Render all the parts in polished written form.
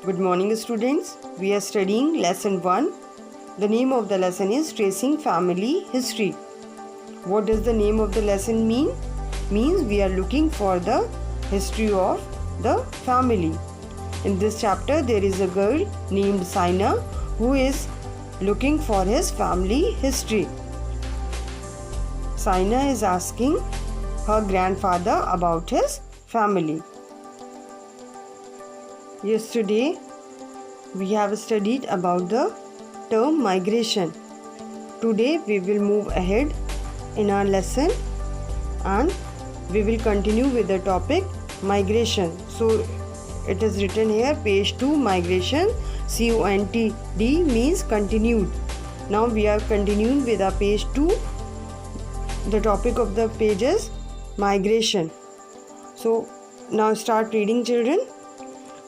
Good morning, students. We are studying lesson 1. The name of the lesson is Tracing Family History. What does the name of the lesson mean? Means we are looking for the history of the family. In this chapter, there is a girl named Saina who is looking for his family history. Saina is asking her grandfather about his family. Yesterday, we have studied about the term migration. Today, we will move ahead in our lesson and we will continue with the topic migration. So, it is written here, page 2, migration, CONTD means continued. Now, we are continuing with our page 2. The topic of the page is migration. So, now start reading, children.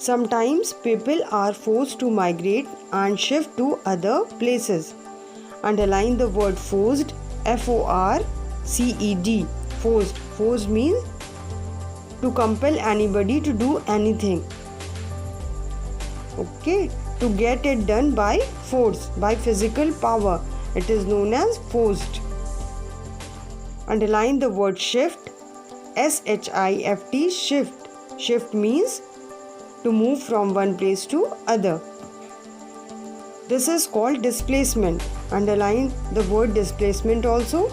Sometimes people are forced to migrate and shift to other places. Underline the word forced, F-O-R-C-E-D. Forced. Forced means to compel anybody to do anything. Okay. To get it done by force, by physical power. It is known as forced. Underline the word shift, S-H-I-F-T, shift. Shift means to move from one place to other. This is called displacement. Underline the word displacement also.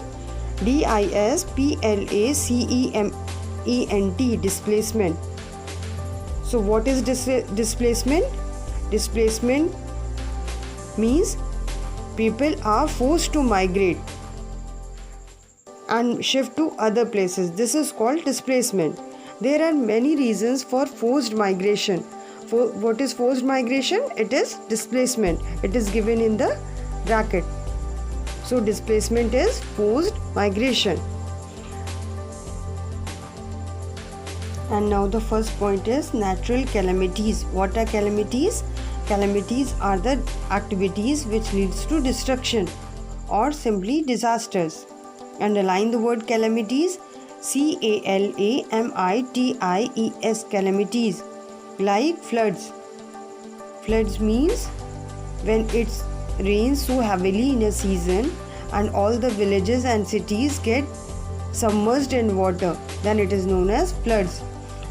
D-I-S-P-L-A-C-E-M-E-N-T, displacement. So what is displacement? Displacement means people are forced to migrate and shift to other places. This is called displacement. There are many reasons for forced migration. For what is forced migration? It is displacement. It is given in the bracket. So displacement is forced migration. And now the first point is natural calamities. What are calamities? Calamities are the activities which leads to destruction or simply disasters. Underline the word calamities. C-A-L-A-M-I-T-I-E-S, calamities. Like floods. Floods means when it rains so heavily in a season and all the villages and cities get submerged in water, then it is known as floods.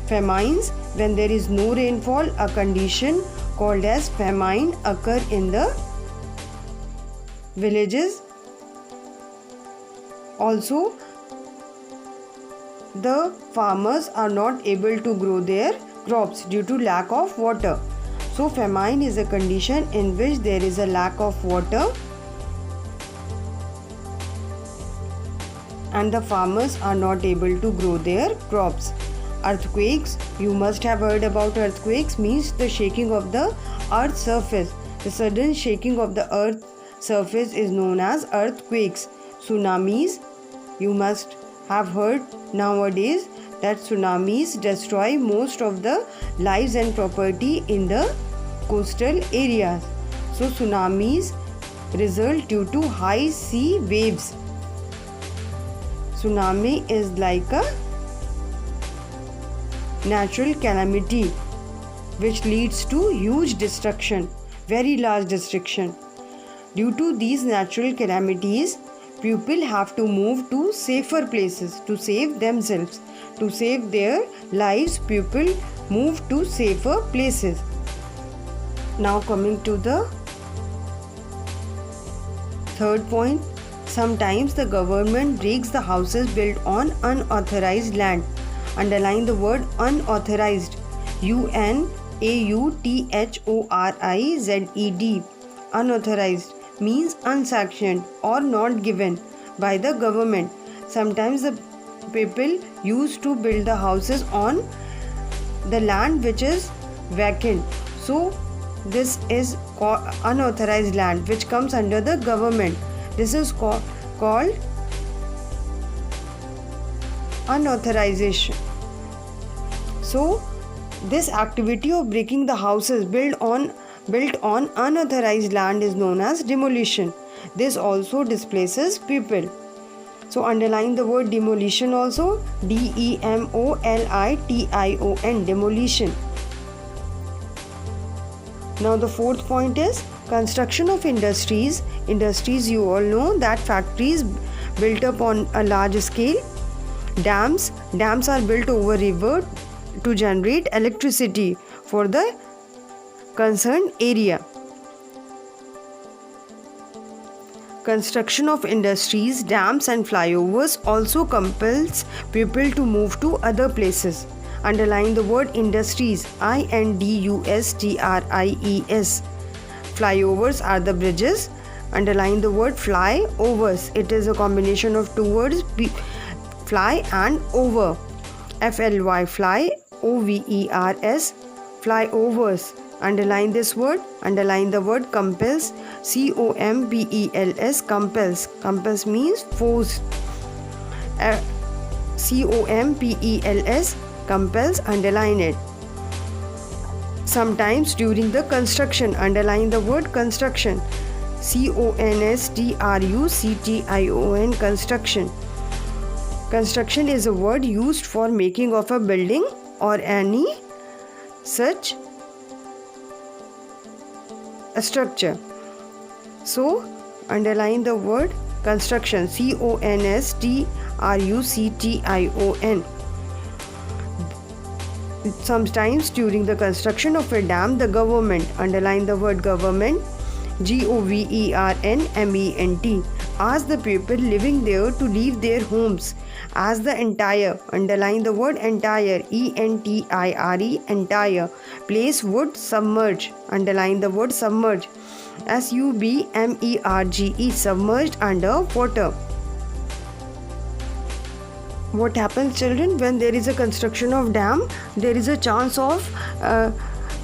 Famines, when there is no rainfall, a condition called as famine occur in the villages. Also, the farmers are not able to grow their crops due to lack of water. So famine is a condition in which there is a lack of water and the farmers are not able to grow their crops. Earthquakes, you must have heard about earthquakes, means the shaking of the earth's surface. The sudden shaking of the earth's surface is known as earthquakes. Tsunamis, you must have heard nowadays that tsunamis destroy most of the lives and property in the coastal areas. So tsunamis result due to high sea waves. Tsunami is like a natural calamity which leads to huge destruction, very large destruction. Due to these natural calamities, people have to move to safer places to save themselves. To save their lives, people move to safer places. Now coming to the third point. Sometimes the government breaks the houses built on unauthorized land. Underline the word unauthorized. U-N-A-U-T-H-O-R-I-Z-E-D. Unauthorized means unsanctioned or not given by the government. Sometimes the people used to build the houses on the land which is vacant. So this is called unauthorized land which comes under the government. This is called unauthorization. So this activity of breaking the houses built on unauthorized land is known as demolition. This also displaces people. So underline the word demolition also. D-E-M-O-L-I-T-I-O-N, demolition. Now the fourth point is construction of industries. Industries, you all know that factories built up on a large scale. Dams are built over river to generate electricity for the concerned area. Construction of industries, dams and flyovers also compels people to move to other places. Underline the word industries, INDUSTRIES. Flyovers are the bridges. Underline the word flyovers. It is a combination of two words, fly and over. FLY, fly, OVERS, flyovers. Underline this word. Underline the word compels, COMPELS, compels. Compels means forced. COMPELS, compels. Underline it. Sometimes during the construction, underline the word construction, CONSTRUCTION, construction. Construction is a word used for making of a building or any such a structure. So underline the word construction, CONSTRUCTION. Sometimes during the construction of a dam, the government, underline the word government, GOVERNMENT, ask the people living there to leave their homes as the entire, underline the word entire, ENTIRE, entire place would submerge. Underline the word submerge, SUBMERGE, submerged under water. What happens, children, when there is a construction of dam? There is a chance of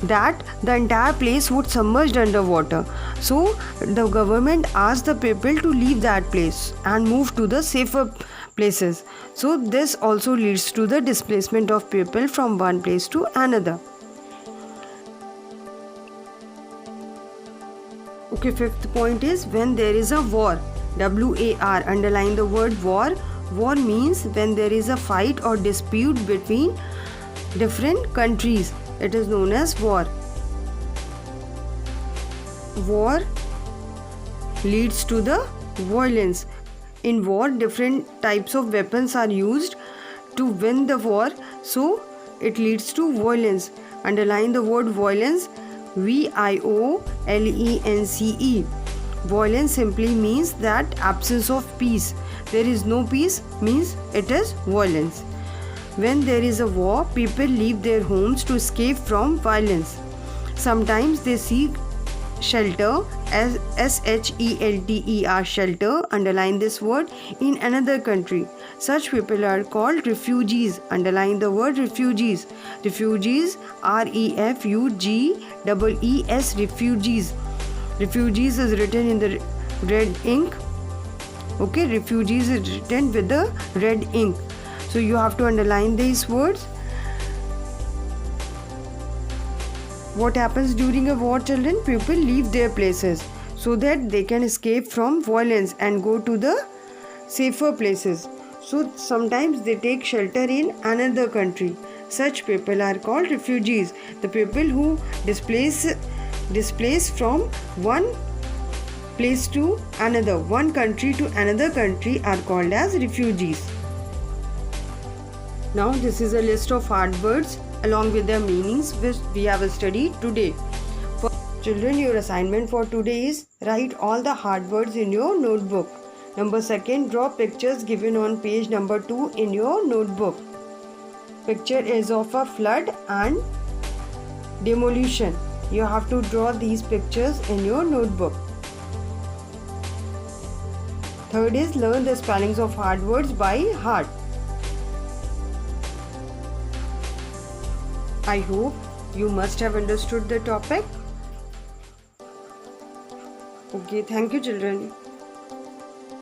that the entire place would submerged under water. So the government asked the people to leave that place and move to the safer places. So this also leads to the displacement of people from one place to another. Okay, fifth point is when there is a war. WAR, underline the word war. War means when there is a fight or dispute between different countries. It is known as war. War leads to the violence. In war, different types of weapons are used to win the war, so it leads to violence. Underline the word violence, VIOLENCE. Violence simply means that absence of peace. There is no peace means it is violence. When there is a war, people leave their homes to escape from violence. Sometimes they seek shelter, SHELTER, shelter, underline this word, in another country. Such people are called refugees. Underline the word refugees. Refugees, REFUGEES, refugees. Refugees is written in the red ink. Okay, refugees is written with the red ink. So you have to underline these words. What happens during a war, children? People leave their places so that they can escape from violence and go to the safer places. So sometimes they take shelter in another country. Such people are called refugees. The people who displace from one place to another, one country to another country, are called as refugees. Now this is a list of hard words along with their meanings which we have studied today. For children, your assignment for today is write all the hard words in your notebook. Number 2, draw pictures given on page number 2 in your notebook. Picture is of a flood and demolition. You have to draw these pictures in your notebook. 3rd is learn the spellings of hard words by heart. I hope you must have understood the topic. Okay, thank you, children.